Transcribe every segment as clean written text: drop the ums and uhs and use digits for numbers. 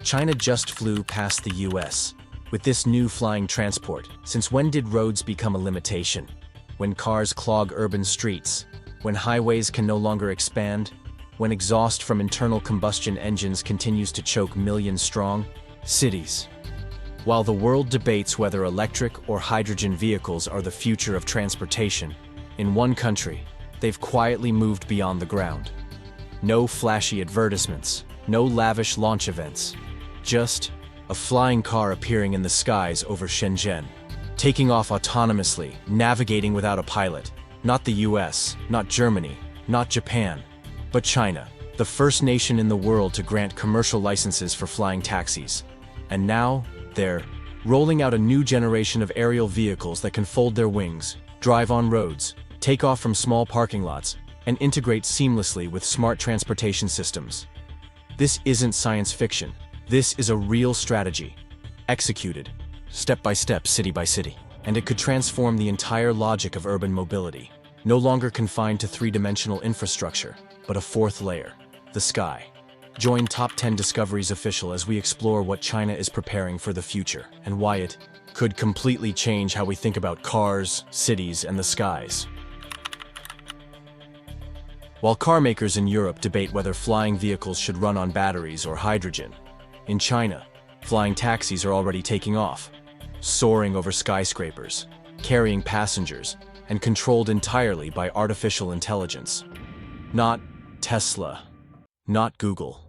China just flew past the US. With this new flying transport, since when did roads become a limitation? When cars clog urban streets? When highways can no longer expand? When exhaust from internal combustion engines continues to choke millions strong? Cities. While the world debates whether electric or hydrogen vehicles are the future of transportation, in one country, they've quietly moved beyond the ground. No flashy advertisements, no lavish launch events. Just a flying car appearing in the skies over Shenzhen, taking off autonomously, navigating without a pilot. Not the US, not Germany, not Japan, but China, the first nation in the world to grant commercial licenses for flying taxis. And now, they're rolling out a new generation of aerial vehicles that can fold their wings, drive on roads, take off from small parking lots, and integrate seamlessly with smart transportation systems. This isn't science fiction. This is a real strategy, executed, step by step, city by city. And it could transform the entire logic of urban mobility, no longer confined to three-dimensional infrastructure, but a fourth layer, the sky. Join Top 10 Discoveries Official as we explore what China is preparing for the future and why it could completely change how we think about cars, cities, and the skies. While car makers in Europe debate whether flying vehicles should run on batteries or hydrogen, in China, flying taxis are already taking off, soaring over skyscrapers, carrying passengers, and controlled entirely by artificial intelligence. Not Tesla, not Google.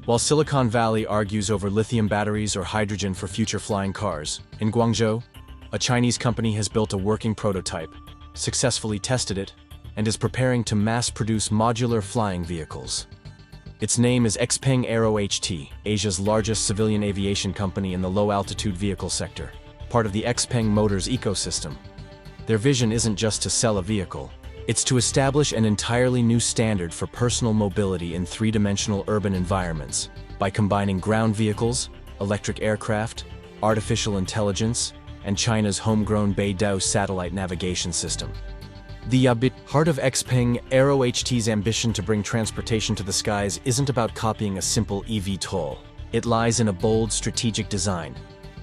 While Silicon Valley argues over lithium batteries or hydrogen for future flying cars, in Guangzhou, a Chinese company has built a working prototype, successfully tested it, and is preparing to mass-produce modular flying vehicles. Its name is XPENG Aero HT, Asia's largest civilian aviation company in the low-altitude vehicle sector, part of the XPENG Motors ecosystem. Their vision isn't just to sell a vehicle, it's to establish an entirely new standard for personal mobility in three-dimensional urban environments by combining ground vehicles, electric aircraft, artificial intelligence, and China's homegrown Beidou satellite navigation system. The heart of XPENG Aero HT's ambition to bring transportation to the skies isn't about copying a simple eVTOL. It lies in a bold strategic design,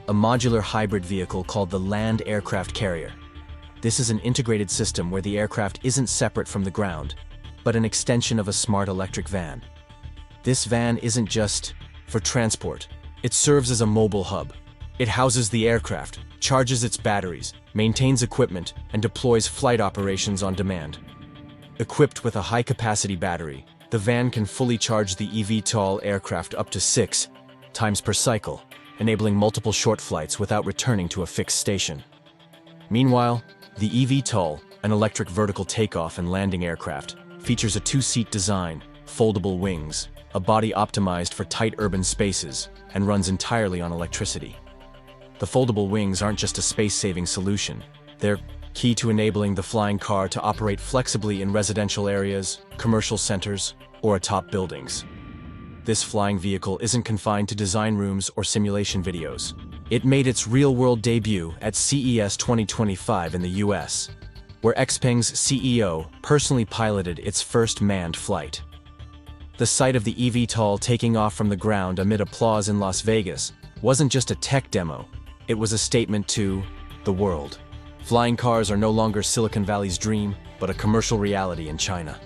a modular hybrid vehicle called the Land Aircraft Carrier. This is an integrated system where the aircraft isn't separate from the ground, but an extension of a smart electric van. This van isn't just for transport. It serves as a mobile hub. It houses the aircraft, charges its batteries, maintains equipment, and deploys flight operations on demand. Equipped with a high-capacity battery, the van can fully charge the eVTOL aircraft up to 6 times per cycle, enabling multiple short flights without returning to a fixed station. Meanwhile, the eVTOL, an electric vertical takeoff and landing aircraft, features a two-seat design, foldable wings, a body optimized for tight urban spaces, and runs entirely on electricity. The foldable wings aren't just a space-saving solution. They're key to enabling the flying car to operate flexibly in residential areas, commercial centers, or atop buildings. This flying vehicle isn't confined to design rooms or simulation videos. It made its real-world debut at CES 2025 in the US, where XPENG's CEO personally piloted its first manned flight. The sight of the eVTOL taking off from the ground amid applause in Las Vegas wasn't just a tech demo. It was a statement to the world. Flying cars are no longer Silicon Valley's dream, but a commercial reality in China.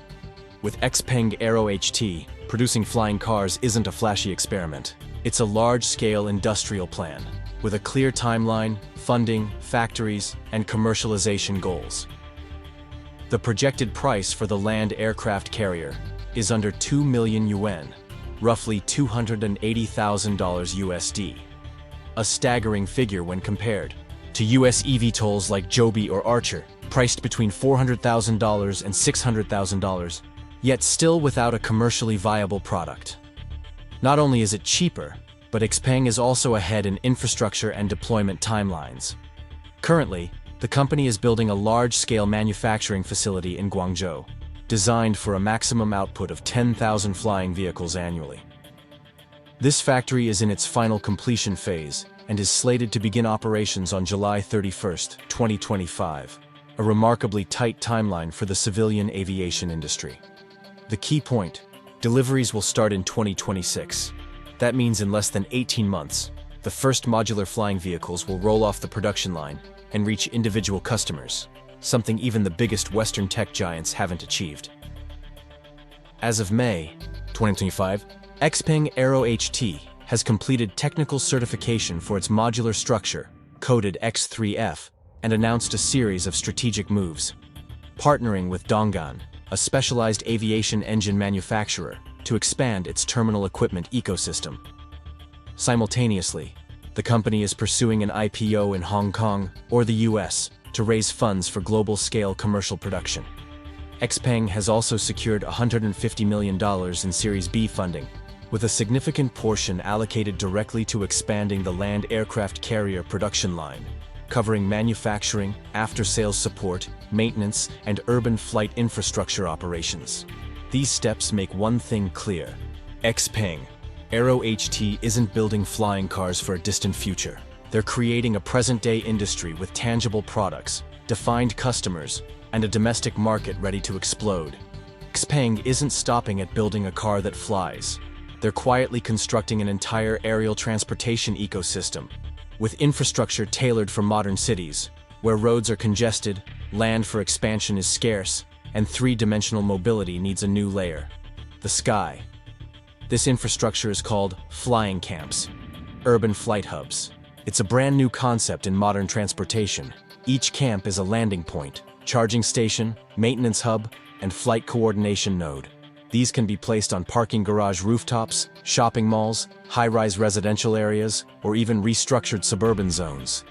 With XPENG Aero HT, producing flying cars isn't a flashy experiment. It's a large-scale industrial plan, with a clear timeline, funding, factories, and commercialization goals. The projected price for the Land Aircraft Carrier is under 2 million yuan, roughly $280,000 USD. A staggering figure when compared to US eVTOLs like Joby or Archer, priced between $400,000 and $600,000, yet still without a commercially viable product. Not only is it cheaper, but XPENG is also ahead in infrastructure and deployment timelines. Currently, the company is building a large-scale manufacturing facility in Guangzhou, designed for a maximum output of 10,000 flying vehicles annually. This factory is in its final completion phase and is slated to begin operations on July 31, 2025. a remarkably tight timeline for the civilian aviation industry. The key point: deliveries will start in 2026. That means in less than 18 months, the first modular flying vehicles will roll off the production line and reach individual customers, something even the biggest Western tech giants haven't achieved. As of May 2025, XPENG Aero HT has completed technical certification for its modular structure, coded X3F, and announced a series of strategic moves, partnering with Dongguan, a specialized aviation engine manufacturer, to expand its terminal equipment ecosystem. Simultaneously, the company is pursuing an IPO in Hong Kong or the US to raise funds for global-scale commercial production. XPENG has also secured $150 million in Series B funding, with a significant portion allocated directly to expanding the land aircraft carrier production line, covering manufacturing, after-sales support, maintenance, and urban flight infrastructure operations. These steps make one thing clear: XPENG Aero HT isn't building flying cars for a distant future. They're creating a present-day industry with tangible products, defined customers, and a domestic market ready to explode. XPENG isn't stopping at building a car that flies. They're quietly constructing an entire aerial transportation ecosystem, with infrastructure tailored for modern cities, where roads are congested, land for expansion is scarce, and three-dimensional mobility needs a new layer: the sky. This infrastructure is called flying camps, urban flight hubs. It's a brand new concept in modern transportation. Each camp is a landing point, charging station, maintenance hub, and flight coordination node. These can be placed on parking garage rooftops, shopping malls, high-rise residential areas, or even restructured suburban zones.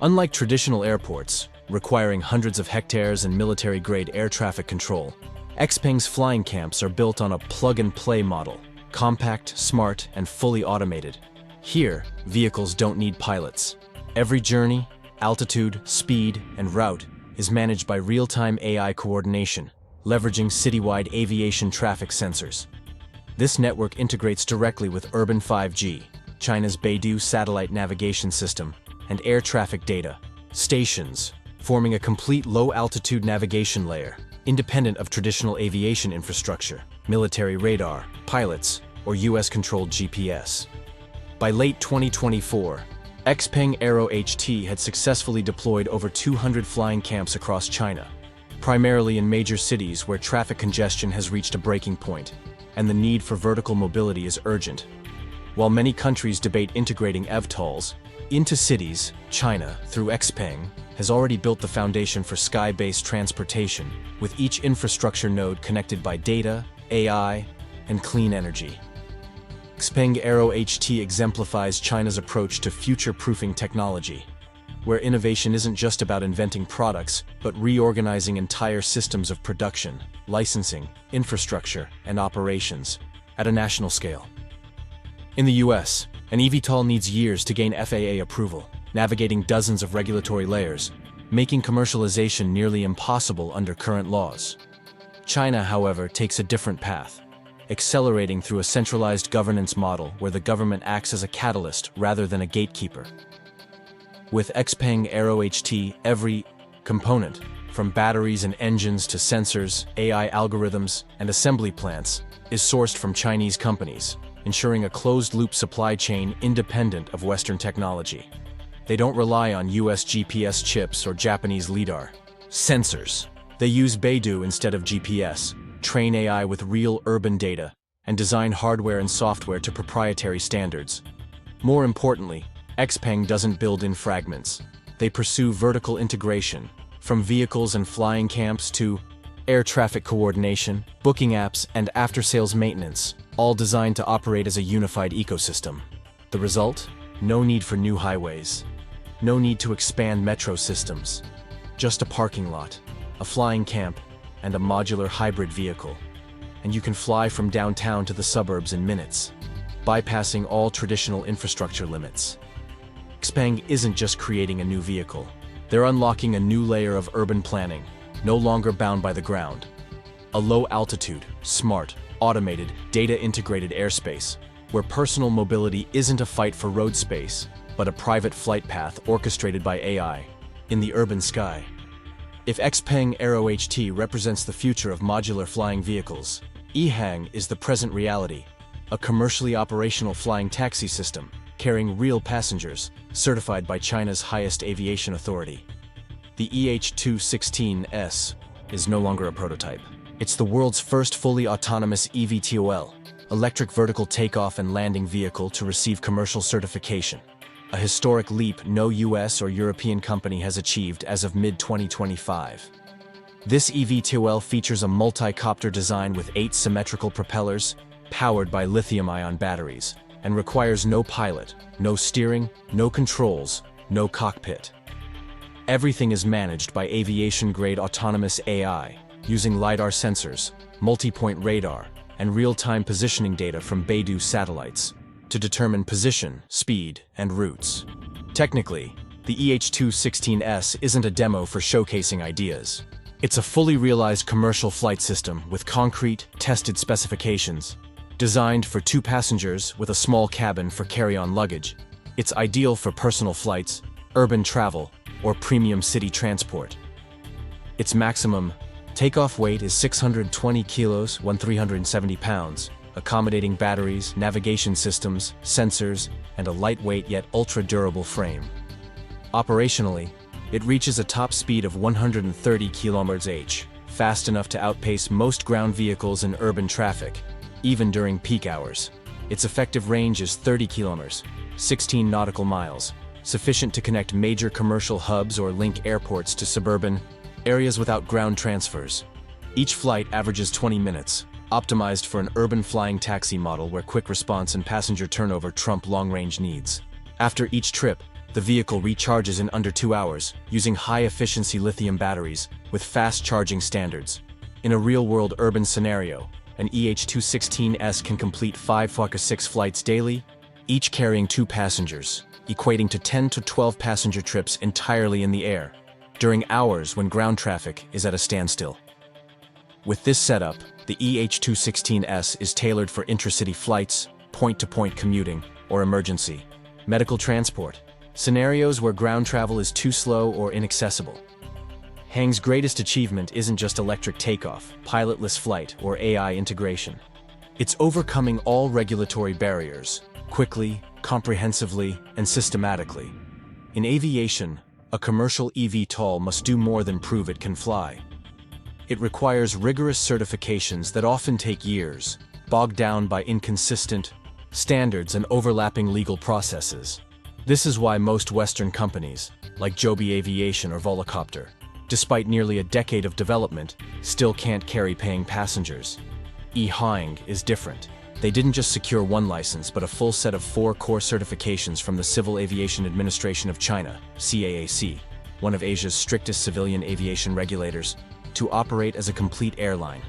Unlike traditional airports, requiring hundreds of hectares and military-grade air traffic control, XPENG's flying camps are built on a plug-and-play model, compact, smart, and fully automated. Here, vehicles don't need pilots. Every journey, altitude, speed, and route is managed by real-time AI coordination, leveraging citywide aviation traffic sensors. This network integrates directly with Urban 5G, China's Beidou satellite navigation system, and air traffic data stations, forming a complete low-altitude navigation layer, independent of traditional aviation infrastructure, military radar, pilots, or US-controlled GPS. By late 2024, XPENG Aero HT had successfully deployed over 200 flying camps across China, primarily in major cities where traffic congestion has reached a breaking point, and the need for vertical mobility is urgent. While many countries debate integrating eVTOLs into cities, China, through XPENG, has already built the foundation for sky-based transportation, with each infrastructure node connected by data, AI, and clean energy. XPENG Aero HT exemplifies China's approach to future-proofing technology, where innovation isn't just about inventing products, but reorganizing entire systems of production, licensing, infrastructure, and operations at a national scale. In the US, an eVTOL needs years to gain FAA approval, navigating dozens of regulatory layers, making commercialization nearly impossible under current laws. China, however, takes a different path, accelerating through a centralized governance model where the government acts as a catalyst rather than a gatekeeper. With XPENG Aero HT, every component, from batteries and engines to sensors, AI algorithms, and assembly plants, is sourced from Chinese companies, ensuring a closed-loop supply chain independent of Western technology. They don't rely on US GPS chips or Japanese LiDAR sensors. They use Beidou instead of GPS, train AI with real urban data, and design hardware and software to proprietary standards. More importantly, XPENG doesn't build in fragments. They pursue vertical integration, from vehicles and flying camps to air traffic coordination, booking apps, and after-sales maintenance, all designed to operate as a unified ecosystem. The result? No need for new highways. No need to expand metro systems. Just a parking lot, a flying camp, and a modular hybrid vehicle. And you can fly from downtown to the suburbs in minutes, bypassing all traditional infrastructure limits. XPENG isn't just creating a new vehicle. They're unlocking a new layer of urban planning, no longer bound by the ground. A low-altitude, smart, automated, data-integrated airspace, where personal mobility isn't a fight for road space, but a private flight path orchestrated by AI in the urban sky. If XPENG Aero HT represents the future of modular flying vehicles, eHang is the present reality, a commercially operational flying taxi system carrying real passengers, certified by China's highest aviation authority. The EH216S is no longer a prototype. It's the world's first fully autonomous eVTOL, electric vertical takeoff and landing vehicle to receive commercial certification, a historic leap no US or European company has achieved as of mid-2025. This eVTOL features a multi-copter design with 8 symmetrical propellers, powered by lithium-ion batteries, and requires no pilot, no steering, no controls, no cockpit. Everything is managed by aviation-grade autonomous AI, using LiDAR sensors, multi-point radar, and real-time positioning data from Beidou satellites to determine position, speed, and routes. Technically, the EH216S isn't a demo for showcasing ideas. It's a fully realized commercial flight system with concrete, tested specifications. Designed for 2 passengers with a small cabin for carry-on luggage, it's ideal for personal flights, urban travel, or premium city transport. Its maximum takeoff weight is 620 kilos, 370 pounds, accommodating batteries, navigation systems, sensors, and a lightweight yet ultra-durable frame. Operationally, it reaches a top speed of 130 km/h, fast enough to outpace most ground vehicles in urban traffic, even during peak hours. Its effective range is 30 kilometers, 16 nautical miles, sufficient to connect major commercial hubs or link airports to suburban areas without ground transfers. Each flight averages 20 minutes, optimized for an urban flying taxi model where quick response and passenger turnover trump long-range needs. After each trip, the vehicle recharges in under 2 hours, using high-efficiency lithium batteries with fast charging standards. In a real-world urban scenario, an EH216S can complete 5-6 flights daily, each carrying 2 passengers, equating to 10 to 12 passenger trips entirely in the air, during hours when ground traffic is at a standstill. With this setup, the EH216S is tailored for intracity flights, point-to-point commuting, or emergency medical transport, scenarios where ground travel is too slow or inaccessible. Hang's greatest achievement isn't just electric takeoff, pilotless flight, or AI integration. It's overcoming all regulatory barriers, quickly, comprehensively, and systematically. In aviation, a commercial eVTOL must do more than prove it can fly. It requires rigorous certifications that often take years, bogged down by inconsistent standards and overlapping legal processes. This is why most Western companies, like Joby Aviation or Volocopter, despite nearly a decade of development, still can't carry paying passengers. eHang is different. They didn't just secure 1 license, but a full set of 4 core certifications from the Civil Aviation Administration of China, CAAC, one of Asia's strictest civilian aviation regulators, to operate as a complete airline.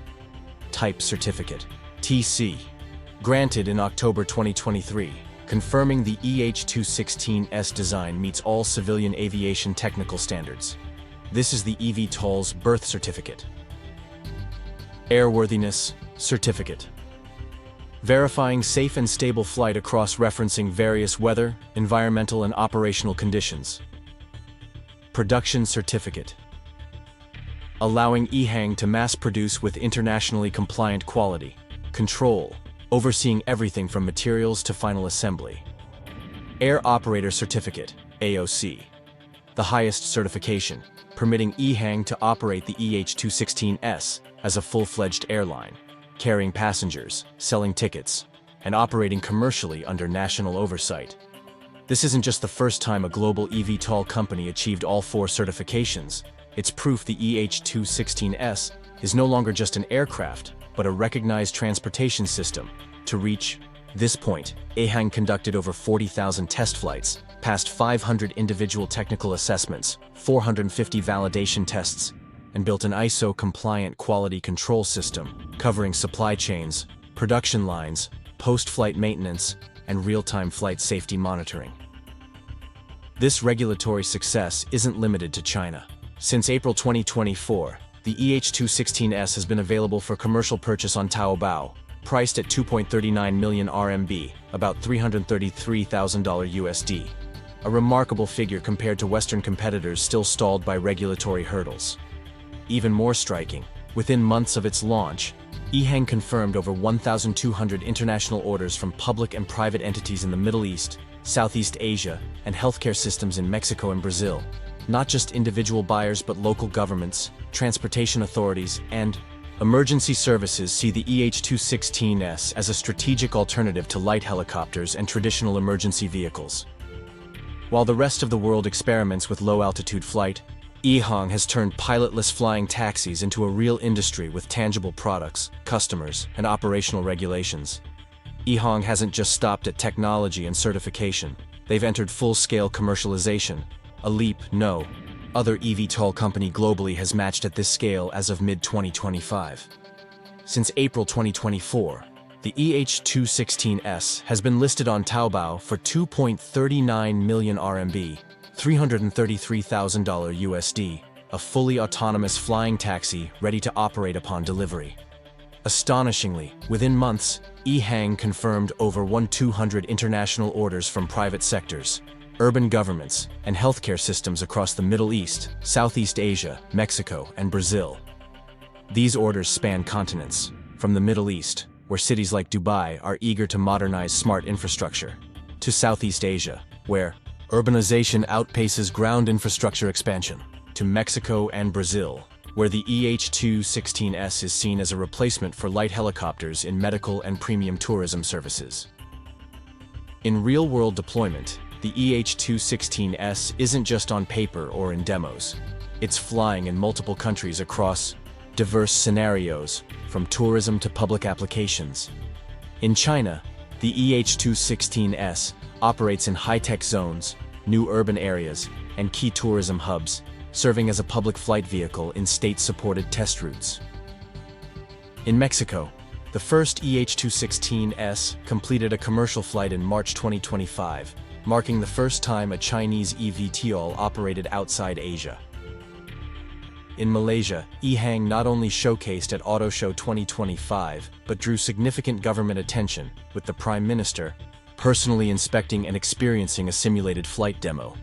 Type Certificate, TC, granted in October 2023, confirming the EH216S design meets all civilian aviation technical standards. This is the eVTOL's birth certificate. Airworthiness Certificate, verifying safe and stable flight across referencing various weather, environmental, and operational conditions. Production Certificate, allowing eHang to mass produce with internationally compliant quality control, overseeing everything from materials to final assembly. Air Operator Certificate, AOC, the highest certification, permitting eHang to operate the EH216S as a full-fledged airline, carrying passengers, selling tickets, and operating commercially under national oversight. This isn't just the first time a global eVTOL company achieved all 4 certifications. It's proof the EH216S is no longer just an aircraft, but a recognized transportation system. To reach this point, eHang conducted over 40,000 test flights, passed 500 individual technical assessments, 450 validation tests, and built an ISO-compliant quality control system covering supply chains, production lines, post-flight maintenance, and real-time flight safety monitoring. This regulatory success isn't limited to China. Since April 2024, the EH216S has been available for commercial purchase on Taobao, priced at 2.39 million RMB, about $333,000 USD. A remarkable figure compared to Western competitors still stalled by regulatory hurdles. Even more striking, within months of its launch, eHang confirmed over 1,200 international orders from public and private entities in the Middle East, Southeast Asia, and healthcare systems in Mexico and Brazil. Not just individual buyers but local governments, transportation authorities, and emergency services see the EH-216S as a strategic alternative to light helicopters and traditional emergency vehicles. While the rest of the world experiments with low-altitude flight, eHang has turned pilotless flying taxis into a real industry with tangible products, customers, and operational regulations. eHang hasn't just stopped at technology and certification. They've entered full-scale commercialization, a leap no other eVTOL company globally has matched at this scale as of mid-2025. Since April 2024, the EH-216S has been listed on Taobao for 2.39 million RMB, $333,000 USD, a fully autonomous flying taxi ready to operate upon delivery. Astonishingly, within months, eHang confirmed over 1,200 international orders from private sectors, urban governments, and healthcare systems across the Middle East, Southeast Asia, Mexico, and Brazil. These orders span continents, from the Middle East, where cities like Dubai are eager to modernize smart infrastructure, to Southeast Asia, where urbanization outpaces ground infrastructure expansion, to Mexico and Brazil, where the EH-216S is seen as a replacement for light helicopters in medical and premium tourism services. In real-world deployment, the EH-216S isn't just on paper or in demos. It's flying in multiple countries across diverse scenarios, from tourism to public applications. In China, the EH-216S operates in high-tech zones, new urban areas, and key tourism hubs, serving as a public flight vehicle in state-supported test routes. In Mexico, the first EH-216S completed a commercial flight in March 2025, marking the first time a Chinese eVTOL operated outside Asia. In Malaysia, eHang not only showcased at Auto Show 2025, but drew significant government attention, with the Prime Minister personally inspecting and experiencing a simulated flight demo.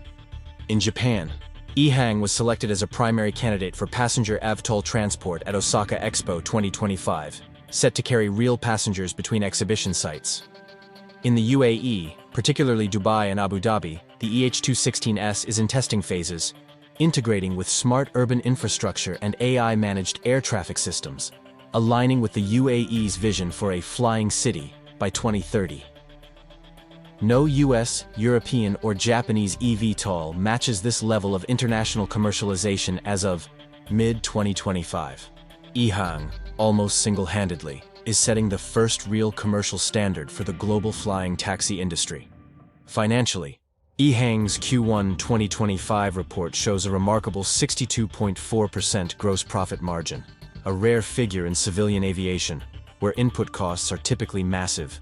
In Japan, eHang was selected as a primary candidate for passenger eVTOL transport at Osaka Expo 2025, set to carry real passengers between exhibition sites. In the UAE, particularly Dubai and Abu Dhabi, the EH-216S is in testing phases, integrating with smart urban infrastructure and AI-managed air traffic systems, aligning with the UAE's vision for a flying city by 2030. No US, European, or Japanese eVTOL matches this level of international commercialization as of mid-2025. eHang, almost single-handedly, is setting the first real commercial standard for the global flying taxi industry. Financially, eHang's Q1 2025 report shows a remarkable 62.4% gross profit margin, a rare figure in civilian aviation, where input costs are typically massive.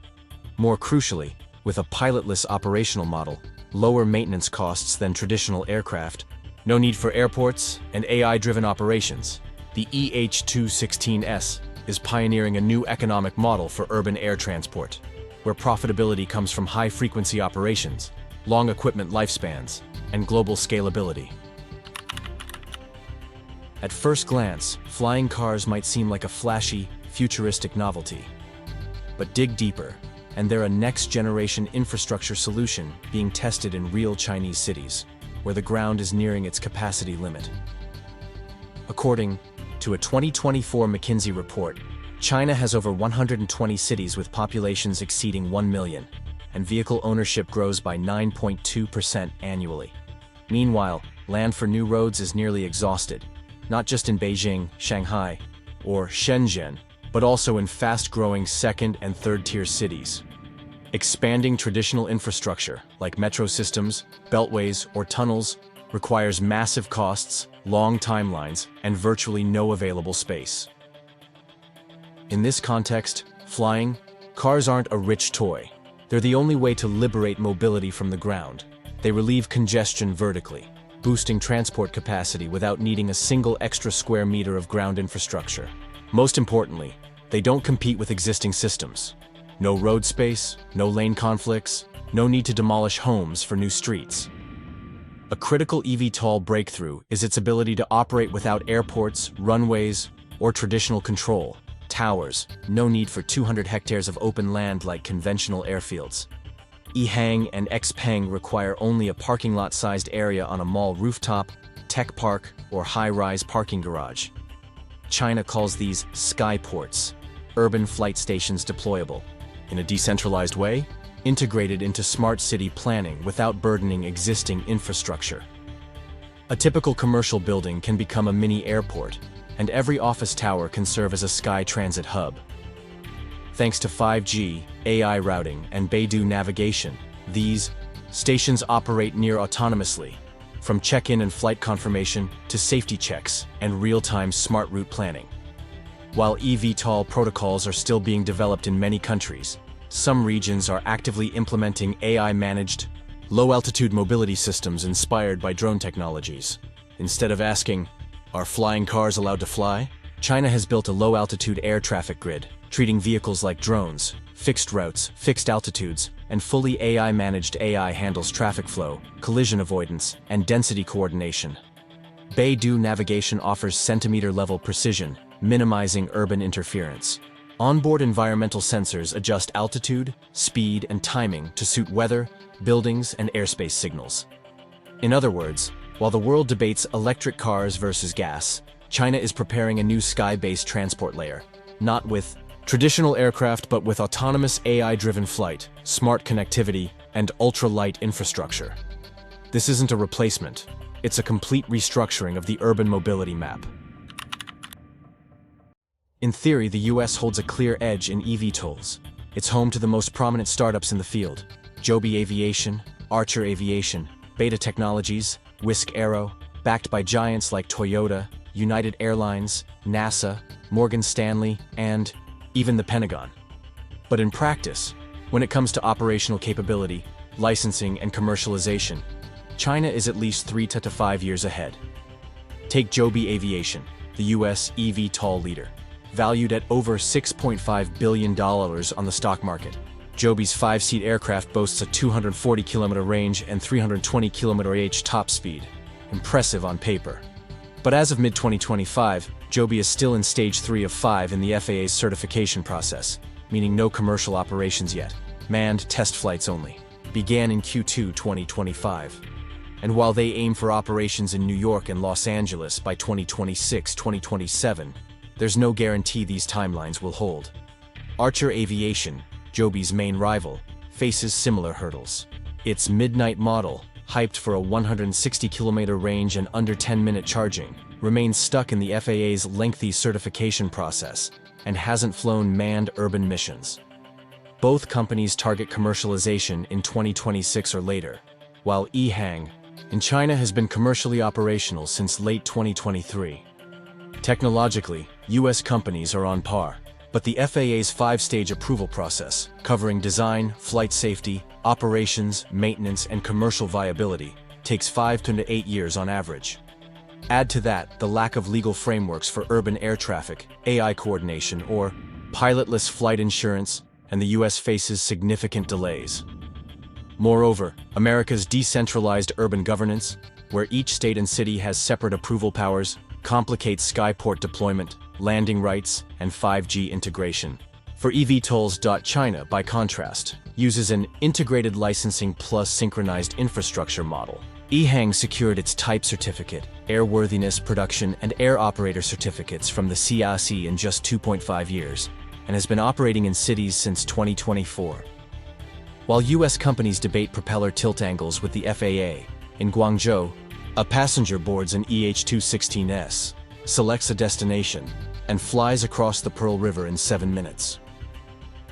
More crucially, with a pilotless operational model, lower maintenance costs than traditional aircraft, no need for airports, and AI-driven operations, the EH-216S is pioneering a new economic model for urban air transport, where profitability comes from high-frequency operations, long equipment lifespans, and global scalability. At first glance, flying cars might seem like a flashy, futuristic novelty. But dig deeper, and they're a next-generation infrastructure solution being tested in real Chinese cities, where the ground is nearing its capacity limit. According to a 2024 McKinsey report, China has over 120 cities with populations exceeding 1 million, and vehicle ownership grows by 9.2% annually. Meanwhile, land for new roads is nearly exhausted, not just in Beijing, Shanghai, or Shenzhen, but also in fast-growing second- and third-tier cities. Expanding traditional infrastructure, like metro systems, beltways, or tunnels, requires massive costs, long timelines, and virtually no available space. In this context, flying, cars aren't a rich toy. They're the only way to liberate mobility from the ground. They relieve congestion vertically, boosting transport capacity without needing a single extra square meter of ground infrastructure. Most importantly, they don't compete with existing systems. No road space, no lane conflicts, no need to demolish homes for new streets. A critical eVTOL breakthrough is its ability to operate without airports, runways, or traditional control towers. No need for 200 hectares of open land like conventional airfields. eHang and XPENG require only a parking lot-sized area on a mall rooftop, tech park, or high-rise parking garage. China calls these skyports, urban flight stations deployable, in a decentralized way, integrated into smart city planning without burdening existing infrastructure. A typical commercial building can become a mini airport, and every office tower can serve as a sky transit hub. Thanks to 5G, AI routing, and Beidou navigation, these stations operate near autonomously, from check-in and flight confirmation to safety checks and real-time smart route planning. While eVTOL protocols are still being developed in many countries, some regions are actively implementing AI-managed, low-altitude mobility systems inspired by drone technologies. Instead of asking, "Are flying cars allowed to fly?" China has built a low-altitude air traffic grid, treating vehicles like drones, fixed routes, fixed altitudes, and fully AI-managed. AI handles traffic flow, collision avoidance, and density coordination. Beidou navigation offers centimeter-level precision, minimizing urban interference. Onboard environmental sensors adjust altitude, speed, and timing to suit weather, buildings, and airspace signals. In other words, while the world debates electric cars versus gas, China is preparing a new sky-based transport layer, not with traditional aircraft but with autonomous AI-driven flight, smart connectivity, and ultra-light infrastructure. This isn't a replacement, it's a complete restructuring of the urban mobility map. In theory, the US holds a clear edge in eVTOLs. It's home to the most prominent startups in the field: Joby Aviation, Archer Aviation, Beta Technologies, Whisk Aero, backed by giants like Toyota, United Airlines, NASA, Morgan Stanley, and even the Pentagon. But in practice, when it comes to operational capability, licensing, and commercialization, China is at least 3 to 5 years ahead. Take Joby Aviation, the US eVTOL leader. Valued at over $6.5 billion on the stock market. Joby's 5-seat aircraft boasts a 240-kilometer range and 320-kilometer/h top speed. Impressive on paper. But as of mid-2025, Joby is still in stage 3 of 5 in the FAA's certification process, meaning no commercial operations yet. Manned test flights only. Began in Q2 2025. And while they aim for operations in New York and Los Angeles by 2026-2027, there's no guarantee these timelines will hold. Archer Aviation, Joby's main rival, faces similar hurdles. Its Midnight model, hyped for a 160-kilometer range and under 10-minute charging, remains stuck in the FAA's lengthy certification process and hasn't flown manned urban missions. Both companies target commercialization in 2026 or later, while eHang in China has been commercially operational since late 2023. Technologically, US companies are on par, but the FAA's 5-stage approval process, covering design, flight safety, operations, maintenance, and commercial viability, takes 5 to 8 years on average. Add to that the lack of legal frameworks for urban air traffic, AI coordination, or pilotless flight insurance, and the US faces significant delays. Moreover, America's decentralized urban governance, where each state and city has separate approval powers, complicates skyport deployment, landing rights, and 5G integration. For eVTOLs, China, by contrast, uses an integrated licensing plus synchronized infrastructure model. eHang secured its type certificate, airworthiness production, and air operator certificates from the CAAC in just 2.5 years, and has been operating in cities since 2024. While US companies debate propeller tilt angles with the FAA, in Guangzhou, a passenger boards an EH216S, selects a destination, and flies across the Pearl River in 7 minutes.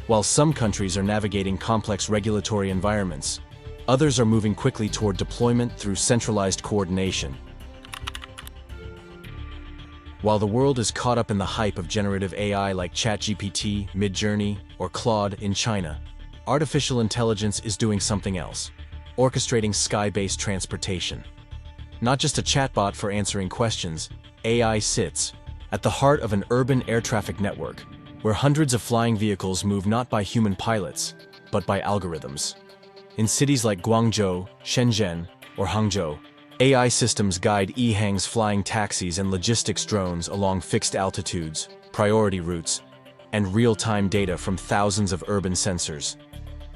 While some countries are navigating complex regulatory environments, others are moving quickly toward deployment through centralized coordination. While the world is caught up in the hype of generative AI like ChatGPT, Midjourney, or Claude in China, artificial intelligence is doing something else, orchestrating sky-based transportation. Not just a chatbot for answering questions, AI sits at the heart of an urban air traffic network, where hundreds of flying vehicles move not by human pilots, but by algorithms. In cities like Guangzhou, Shenzhen, or Hangzhou, AI systems guide eHang's flying taxis and logistics drones along fixed altitudes, priority routes, and real-time data from thousands of urban sensors.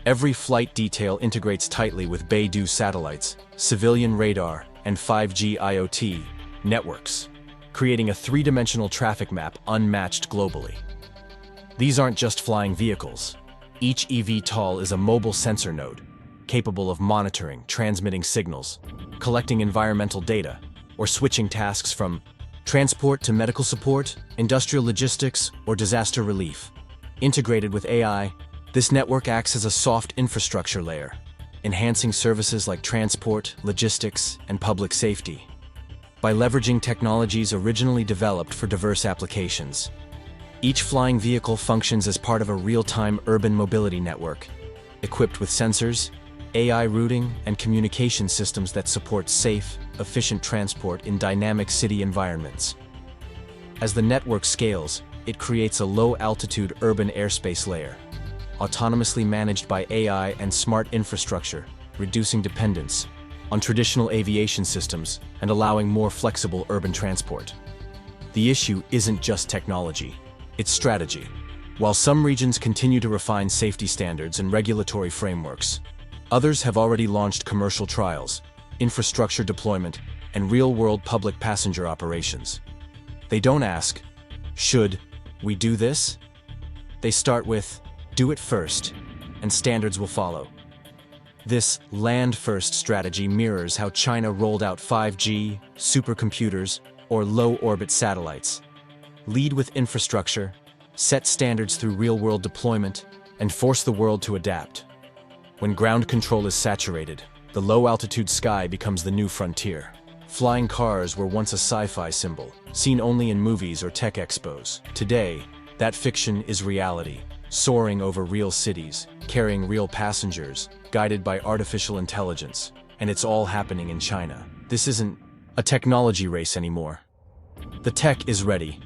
Every flight detail integrates tightly with Beidou satellites, civilian radar, and 5G IoT networks, creating a three-dimensional traffic map unmatched globally. These aren't just flying vehicles. Each eVTOL is a mobile sensor node, capable of monitoring, transmitting signals, collecting environmental data, or switching tasks from transport to medical support, industrial logistics, or disaster relief. Integrated with AI, this network acts as a soft infrastructure layer, enhancing services like transport, logistics, and public safety. By leveraging technologies originally developed for diverse applications, each flying vehicle functions as part of a real-time urban mobility network, equipped with sensors, AI routing, and communication systems that support safe, efficient transport in dynamic city environments. As the network scales, it creates a low-altitude urban airspace layer, autonomously managed by AI and smart infrastructure, reducing dependence on traditional aviation systems and allowing more flexible urban transport. The issue isn't just technology, it's strategy. While some regions continue to refine safety standards and regulatory frameworks, others have already launched commercial trials, infrastructure deployment, and real-world public passenger operations. They don't ask, "Should we do this?" They start with, "Do it first, and standards will follow." This land-first strategy mirrors how China rolled out 5G, supercomputers, or low-orbit satellites. Lead with infrastructure, set standards through real-world deployment, and force the world to adapt. When ground control is saturated, the low-altitude sky becomes the new frontier. Flying cars were once a sci-fi symbol, seen only in movies or tech expos. Today, that fiction is reality, soaring over real cities, carrying real passengers, guided by artificial intelligence. And it's all happening in China. This isn't a technology race anymore. The tech is ready.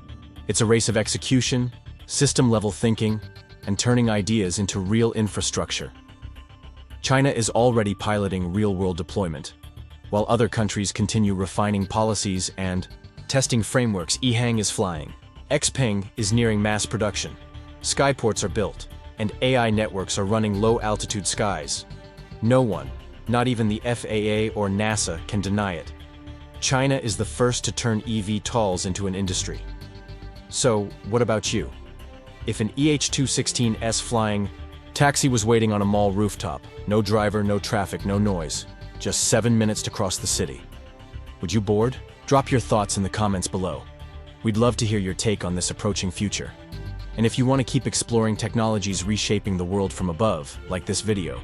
It's a race of execution, system-level thinking, and turning ideas into real infrastructure. China is already piloting real-world deployment, while other countries continue refining policies and testing frameworks. eHang is flying. XPENG is nearing mass production. Skyports are built, and AI networks are running low-altitude skies. No one, not even the FAA or NASA, can deny it. China is the first to turn eVTOLs into an industry. So, what about you? If an EH216S flying taxi was waiting on a mall rooftop, no driver, no traffic, no noise, just 7 minutes to cross the city, would you board? Drop your thoughts in the comments below. We'd love to hear your take on this approaching future. And if you want to keep exploring technologies reshaping the world from above, like this video,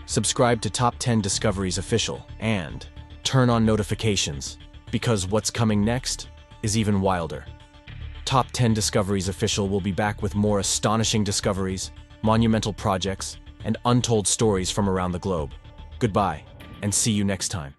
subscribe to Top 10 Discoveries Official and turn on notifications, because what's coming next is even wilder. Top 10 Discoveries Official will be back with more astonishing discoveries, monumental projects, and untold stories from around the globe. Goodbye, and see you next time.